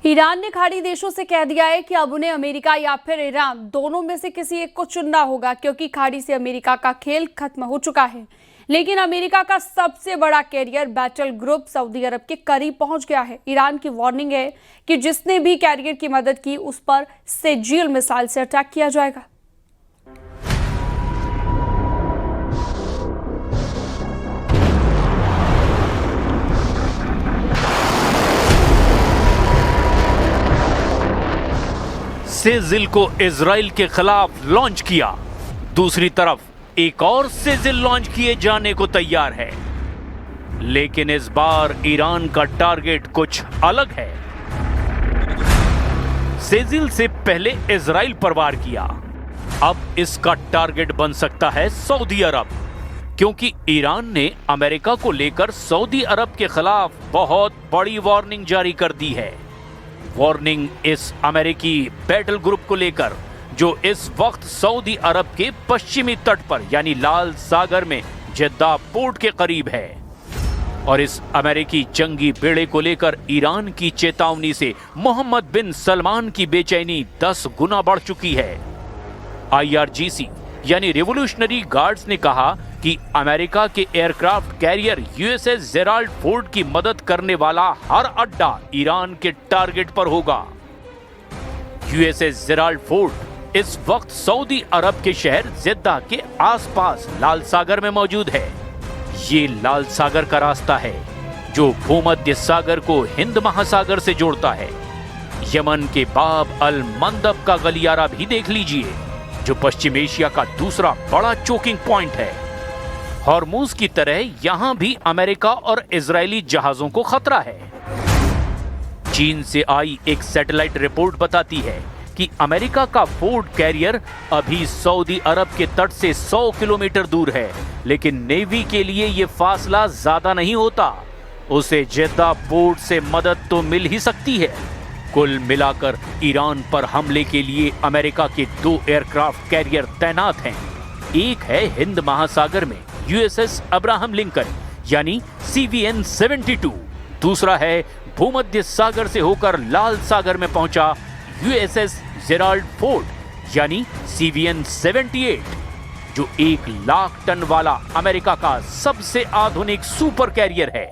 Iran ने खाड़ी देशों से कह दिया है कि अब उन्हें अमेरिका या फिर ईरान दोनों में से किसी एक को चुनना होगा, क्योंकि खाड़ी से अमेरिका का खेल खत्म हो चुका है। लेकिन अमेरिका का सबसे बड़ा कैरियर बैटल ग्रुप सऊदी अरब के करीब पहुंच गया है। ईरान की वार्निंग है कि जिसने भी कैरियर की मदद की उस पर सेजील मिसाइल से अटैक किया जाएगा। सेजिल को इजराइल के खिलाफ लॉन्च किया, दूसरी तरफ एक और सेजिल लॉन्च किए जाने को तैयार है। लेकिन इस बार ईरान का टारगेट कुछ अलग है। सेजिल से पहले इजराइल पर वार किया, अब इसका टारगेट बन सकता है सऊदी अरब, क्योंकि ईरान ने अमेरिका को लेकर सऊदी अरब के खिलाफ बहुत बड़ी वार्निंग जारी कर दी है। वार्निंग इस अमेरिकी बैटल ग्रुप को लेकर जो इस वक्त सऊदी अरब के पश्चिमी तट पर यानी लाल सागर में जद्दा पोर्ट के करीब है। और इस अमेरिकी जंगी बेड़े को लेकर ईरान की चेतावनी से मोहम्मद बिन सलमान की बेचैनी 10 गुना बढ़ चुकी है। IRGC यानी रिवोल्यूशनरी गार्ड्स ने कहा कि अमेरिका के aircraft carrier USS Gerald Ford की मदद करने वाला हर अड्डा ईरान के टारगेट पर होगा। USS जेराल्ड फोर्ड इस वक्त सऊदी अरब के शहर जिद्दा के आसपास लाल सागर में मौजूद है। ये लाल सागर का रास्ता है जो भूमध्य सागर को हिंद महासागर से जोड़ता है। यमन के बाब अल मंदब का गलियारा भी देख लीजिए, जो पश्चिम एशिया का दूसरा बड़ा चोकिंग पॉइंट है। हॉर्मूज की तरह यहां भी अमेरिका और इजरायली जहाजों को खतरा है। चीन से आई एक सैटेलाइट रिपोर्ट बताती है कि अमेरिका का फोर्ड कैरियर अभी सऊदी अरब के तट से 100 किलोमीटर दूर है, लेकिन नेवी के लिए यह फासला ज्यादा नहीं होता। उसे जेद्दा पोर्ट से मदद तो मिल ही सकती है। कुल मिलाकर ईरान पर हमले के लिए अमेरिका के 2 एयरक्राफ्ट कैरियर तैनात हैं। एक है हिंद महासागर में USS अब्राहम लिंकन यानी CVN-72, दूसरा है भूमध्य सागर से होकर लाल सागर में पहुंचा USS जेराल्ड फोर्ड यानी CVN-78, जो 1 लाख टन वाला अमेरिका का सबसे आधुनिक सुपर कैरियर है।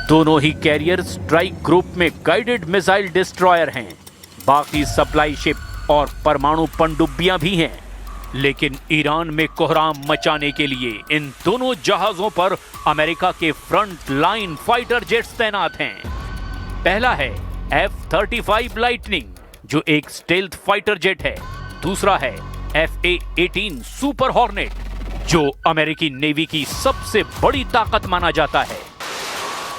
दोनों ही कैरियर स्ट्राइक ग्रुप में गाइडेड मिसाइल डिस्ट्रॉयर हैं। बाकी सप्लाई शिप और परमाणु पनडुब्बियां भी हैं। लेकिन ईरान में कोहराम मचाने के लिए इन दोनों जहाजों पर अमेरिका के फ्रंट लाइन फाइटर जेट्स तैनात हैं। पहला है F-35 लाइटनिंग, जो एक स्टेल्थ फाइटर जेट है। दूसरा है FA-18 सुपर हॉर्नेट, जो अमेरिकी नेवी की सबसे बड़ी ताकत माना जाता है।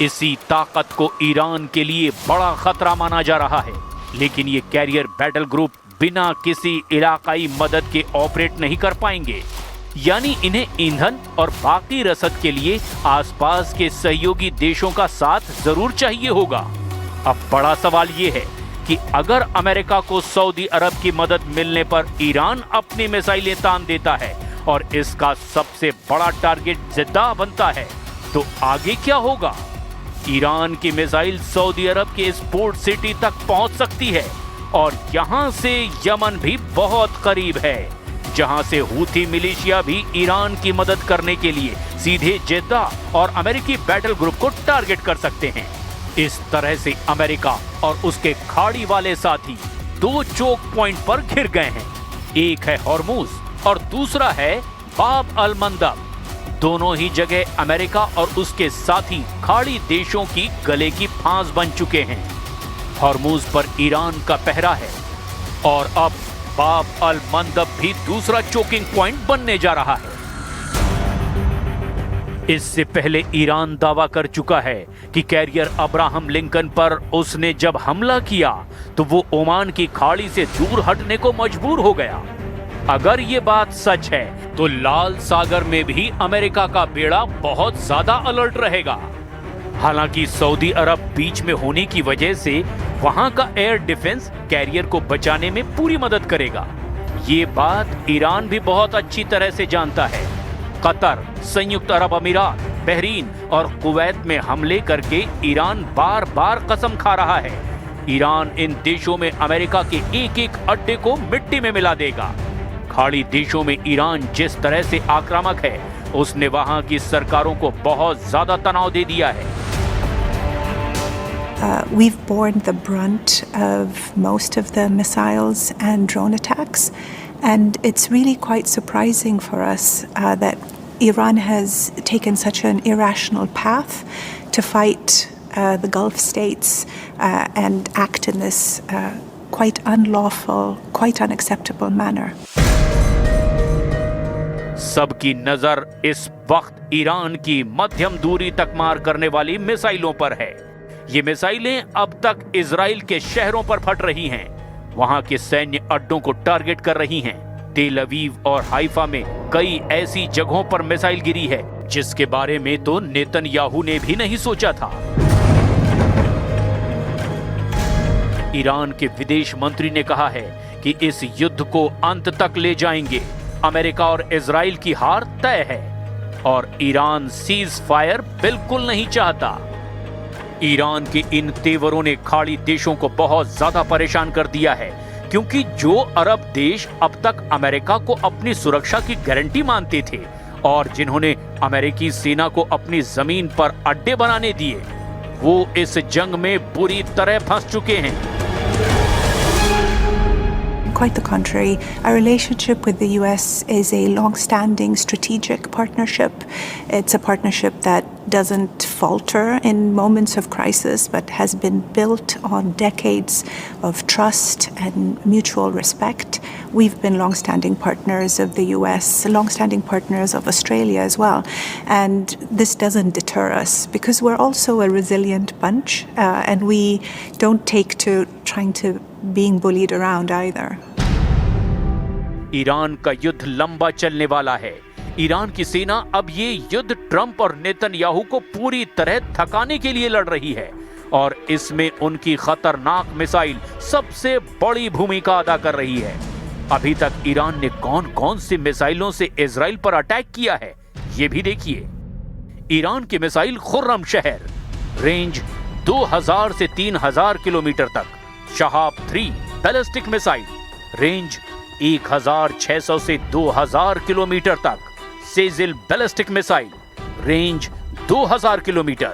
इसी ताकत को ईरान के लिए बड़ा खतरा माना जा रहा है। लेकिन ये कैरियर बैटल ग्रुप बिना किसी इलाकाई मदद के ऑपरेट नहीं कर पाएंगे, यानी इन्हें ईंधन और बाकी रसद के लिए आसपास के सहयोगी देशों का साथ जरूर चाहिए होगा। अब बड़ा सवाल ये है कि अगर अमेरिका को सऊदी अरब की मदद मिलने पर ईरान अपनी मिसाइलें तान देता है और इसका सबसे बड़ा टारगेट जिद्दा बनता है, तो आगे क्या होगा? ईरान की मिसाइल सऊदी अरब के इस पोर्ट सिटी तक पहुंच सकती है और यहां से यमन भी बहुत करीब है, जहां से हूथी मिलिशिया भी ईरान की मदद करने के लिए सीधे जिद्दा और अमेरिकी बैटल ग्रुप को टारगेट कर सकते हैं। इस तरह से अमेरिका और उसके खाड़ी वाले साथी 2 चोक पॉइंट पर घिर गए हैं। एक है हॉर्मूज और दूसरा है बाब अल मंदब। दोनों ही जगह अमेरिका और उसके साथी खाड़ी देशों की गले की फांस बन चुके हैं। हॉर्मूज पर ईरान का पहरा है और अब बाब अल मंदब भी दूसरा चोकिंग पॉइंट बनने जा रहा है। इससे पहले ईरान दावा कर चुका है कि कैरियर अब्राहम लिंकन पर उसने जब हमला किया तो वो ओमान की खाड़ी से दूर हटने को मजबूर हो गया। अगर ये बात सच है तो लाल सागर में भी अमेरिका का बेड़ा बहुत ज्यादा अलर्ट रहेगा। हालांकि सऊदी अरब बीच में होने की वजह से वहां का एयर डिफेंस कैरियर को बचाने में पूरी मदद करेगा। ये बात ईरान भी बहुत अच्छी तरह से जानता है। कतर, संयुक्त अरब अमीरात, बहरीन और कुवैत में हमले करके ईरान बार बार कसम खा रहा है, ईरान इन देशों में अमेरिका के एक एक अड्डे को मिट्टी में मिला देगा। खाड़ी देशों में ईरान जिस तरह से आक्रामक है, उसने वहां की सरकारों को बहुत ज्यादा तनाव दे दिया है। We've borne the brunt of most of the missiles and drone attacks, and it's really quite surprising for us that Iran has taken such an irrational path to fight the Gulf states and act in this quite unlawful, quite unacceptable manner. सबकी नजर इस वक्त Iran की मध्यम दूरी तक मार करने वाली मिसाइलों पर है। ये मिसाइलें अब तक इजराइल के शहरों पर फट रही हैं, वहां के सैन्य अड्डों को टारगेट कर रही हैं। तेल अवीव और हाइफा में कई ऐसी जगहों पर मिसाइल गिरी है जिसके बारे में तो नेतन्याहू ने भी नहीं सोचा था। ईरान के विदेश मंत्री ने कहा है कि इस युद्ध को अंत तक ले जाएंगे। अमेरिका और इजराइल की हार तय है और ईरान सीज फायर बिल्कुल नहीं चाहता। ईरान के इन तेवरों ने खाड़ी देशों को बहुत ज्यादा परेशान कर दिया है, क्योंकि जो अरब देश अब तक अमेरिका को अपनी सुरक्षा की गारंटी मानते थे और जिन्होंने अमेरिकी सेना को अपनी जमीन पर अड्डे बनाने दिए, वो इस जंग में बुरी तरह फंस चुके हैं। Quite the contrary. Our relationship with the US is a long-standing strategic partnership. It's a partnership that doesn't falter in moments of crisis, but has been built on decades of trust and mutual respect. We've been long-standing partners of the US, long-standing partners of Australia as well. And this doesn't deter us because we're also a resilient bunch and we don't take to trying to being bullied around either. Iran का युद्ध लंबा चलने वाला है। Iran की सेना अब ये युद्ध ट्रंप और नेतन्याहू को पूरी तरह थकाने के लिए लड़ रही है और इसमें उनकी खतरनाक मिसाइल सबसे बड़ी भूमिका अदा कर रही है। अभी तक ईरान ने कौन-कौन सी मिसाइलों से इजराइल पर अटैक किया है, ये भी देखिए। ईरान की मिसाइल खुर्रम शहर, रेंज 2000 से 3000 किलोमीटर तक। शहाब 3 बैलिस्टिक मिसाइल, रेंज 1600 से 2000 किलोमीटर तक। Sejjil ballistic missile, range 2000 kilometre.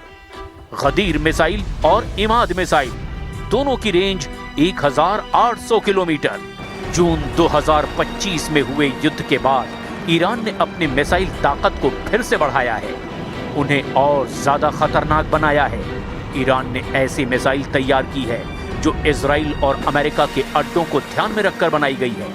Ghadir missile और इमाद मिसाइल, दोनों की रेंज 1800 किलोमीटर। जून 2025 में हुए युद्ध के बाद ईरान ने अपनी मिसाइल ताकत को फिर से बढ़ाया है, उन्हें और ज्यादा खतरनाक बनाया है। ईरान ने ऐसी मिसाइल तैयार की है जो इजराइल और अमेरिका के अड्डों को ध्यान में रखकर बनाई गई है।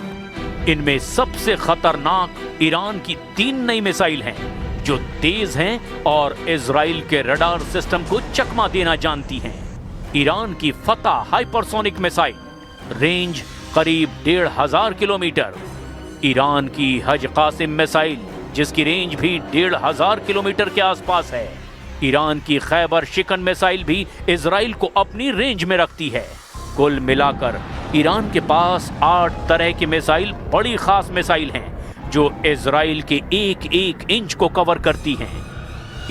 इनमें सबसे खतरनाक ईरान की 3 नई मिसाइल हैं जो तेज हैं और इजराइल के रडार सिस्टम को चकमा देना जानती हैं। ईरान की फतह हाइपरसोनिक मिसाइल, रेंज करीब 1500 किलोमीटर। ईरान की हज कासिम मिसाइल, जिसकी रेंज भी 1500 किलोमीटर के आसपास है। ईरान की खैबर शिकन मिसाइल भी इजराइल को अपनी रेंज में रखती है। कुल मिलाकर ईरान के पास 8 तरह की मिसाइल बड़ी खास मिसाइल हैं जो इजराइल के एक इंच को कवर करती हैं।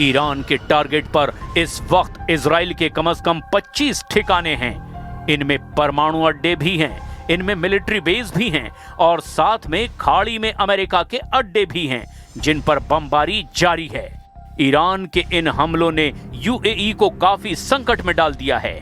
ईरान के टारगेट पर इस वक्त इजराइल के कम से कम 25 ठिकाने हैं। इनमें परमाणु अड्डे भी हैं, इनमें मिलिट्री बेस भी हैं और साथ में खाड़ी में अमेरिका के अड्डे भी हैं जिन पर बमबारी जारी है। ईरान के इन हमलों ने यूएई को काफी संकट में डाल दिया है।